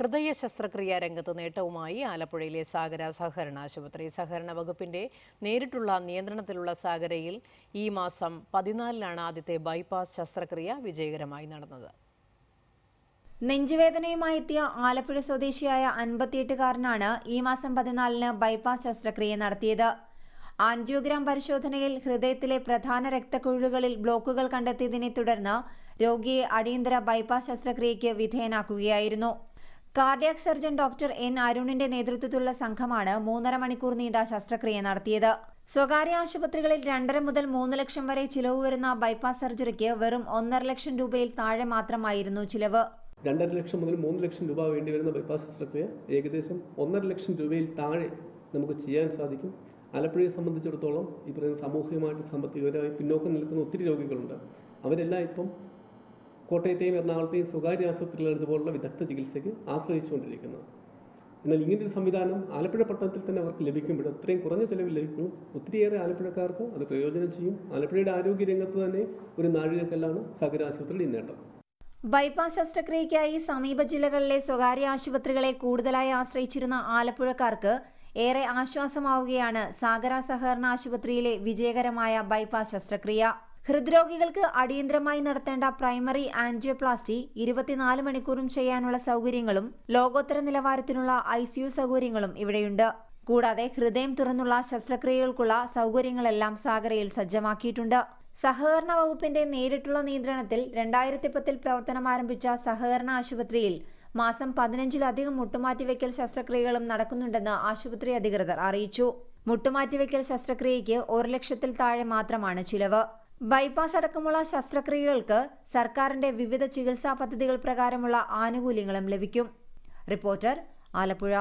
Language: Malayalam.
ഹൃദയ ശസ്ത്രക്രിയാ രംഗത്ത് നേട്ടവുമായി ആലപ്പുഴയിലെ സാഗര സഹകരണ ആശുപത്രി. സഹകരണ വകുപ്പിന്റെ നേരിട്ടുള്ള നിയന്ത്രണത്തിലുള്ള സാഗരയിൽ ഈ മാസം 14-ലാണ് ആദ്യത്തെ ബൈപ്പാസ് ശസ്ത്രക്രിയ വിജയകരമായി നടന്നത്. നെഞ്ചുവേദനയുമായി എത്തിയ ആലപ്പുഴ സ്വദേശിയായ 58-കാരനാണ് ഈ മാസം 14-ന് ബൈപ്പാസ് ശസ്ത്രക്രിയ നടത്തിയത്. ആൻജിയോഗ്രാം പരിശോധനയിൽ ഹൃദയത്തിലെ പ്രധാന രക്തക്കുഴലുകളിൽ ബ്ലോക്കുകൾ കണ്ടെത്തിയതിനെ തുടർന്ന് രോഗിയെ അടിയന്തര ബൈപ്പാസ് ശസ്ത്രക്രിയയ്ക്ക് വിധേയനാക്കുകയായിരുന്നു. കാർഡിയാക് സർജൻ ഡോക്ടർ എൻ അരുണിന്റെ നേതൃത്വത്തിലുള്ള സംഘമാണ് 3.5 മണിക്കൂർ നീണ്ട ശസ്ത്രക്രിയ നടത്തിയത്. സ്വകാര്യ ആശുപത്രികളിൽ 2.5 മുതൽ 3 ലക്ഷം വരെ ചിലവ് വരുന്ന ബൈപ്പാസ് സർജറിക്ക് വെറും 1.5 ലക്ഷം രൂപയിൽ താഴെ മാത്രമായിരുന്നു ചിലവ്. 2.5 ലക്ഷം മുതൽ 3 ലക്ഷം രൂപ വേണ്ടിവരുന്ന ബൈപ്പാസ് ശസ്ത്രക്രിയ ഏകദേശം 1.5 ലക്ഷം രൂപയിൽ താഴെ നമുക്ക് ചെയ്യാൻ സാധിക്കും. ആലപ്പുഴയെ സംബന്ധിച്ചിടത്തോളം ഈ പറയുന്ന സാമൂഹികമായിട്ട് സാമ്പത്തികപരമായി പിന്നോക്കം നിൽക്കുന്ന ഒത്തിരി രോഗികളുണ്ട്. അവരെല്ലാം ഇപ്പം കോട്ടയത്തെയും എറണാകുളത്തെയും സ്വകാര്യ ആശുപത്രികൾ ഇതുപോലുള്ള വിദഗ്ധ ചികിത്സയ്ക്ക് ആശ്രയിച്ചുകൊണ്ടിരിക്കുന്നത്. എന്നാൽ ഇങ്ങനൊരു സംവിധാനം ആലപ്പുഴ പട്ടണത്തിൽ തന്നെ അവർക്ക് ലഭിക്കുമ്പോൾ അത്രയും കുറഞ്ഞ ചെലവിൽ ലഭിക്കും. ഒത്തിരിയേറെ ആലപ്പുഴക്കാർക്ക് അത് പ്രയോജനം ചെയ്യും. ആലപ്പുഴയുടെ ആരോഗ്യ രംഗത്ത് തന്നെ ഒരു നാഴികക്കല്ലാണ് സാഗര ആശുപത്രിയുടെ ഈ നേട്ടം. ബൈപ്പാസ് ശസ്ത്രക്രിയയ്ക്കായി സമീപ ജില്ലകളിലെ സ്വകാര്യ ആശുപത്രികളെ കൂടുതലായി ആശ്രയിച്ചിരുന്ന ആലപ്പുഴക്കാർക്ക് ഏറെ ആശ്വാസമാവുകയാണ് സാഗര സഹകരണ ആശുപത്രിയിലെ വിജയകരമായ ബൈപ്പാസ് ശസ്ത്രക്രിയ. ഹൃദ്രോഗികൾക്ക് അടിയന്തരമായി നടത്തേണ്ട പ്രൈമറി ആൻജിയോപ്ലാസ്റ്റി 24 മണിക്കൂറും ചെയ്യാനുള്ള സൗകര്യങ്ങളും ലോകോത്തര നിലവാരത്തിനുള്ള ICU സൗകര്യങ്ങളും ഇവിടെയുണ്ട്. കൂടാതെ ഹൃദയം തുറന്നുള്ള ശസ്ത്രക്രിയകൾക്കുള്ള സൗകര്യങ്ങളെല്ലാം സാഗരയിൽ സജ്ജമാക്കിയിട്ടുണ്ട്. സഹകരണ വകുപ്പിന്റെ നേരിട്ടുള്ള നിയന്ത്രണത്തിൽ 2010-ൽ പ്രവർത്തനം ആരംഭിച്ച സഹകരണ ആശുപത്രിയിൽ മാസം 15-ലധികം മുട്ടുമാറ്റിവെക്കൽ ശസ്ത്രക്രിയകളും നടക്കുന്നുണ്ടെന്ന് ആശുപത്രി അധികൃതർ അറിയിച്ചു. മുട്ടുമാറ്റിവെക്കൽ ശസ്ത്രക്രിയയ്ക്ക് 1 ലക്ഷത്തിൽ താഴെ മാത്രമാണ് ചിലവ്. ബൈപ്പാസ് അടക്കമുള്ള ശസ്ത്രക്രിയകൾക്ക് സർക്കാരിന്റെ വിവിധ ചികിത്സാ പദ്ധതികൾ പ്രകാരമുള്ള ആനുകൂല്യങ്ങളും ലഭിക്കും. റിപ്പോർട്ടർ, ആലപ്പുഴ.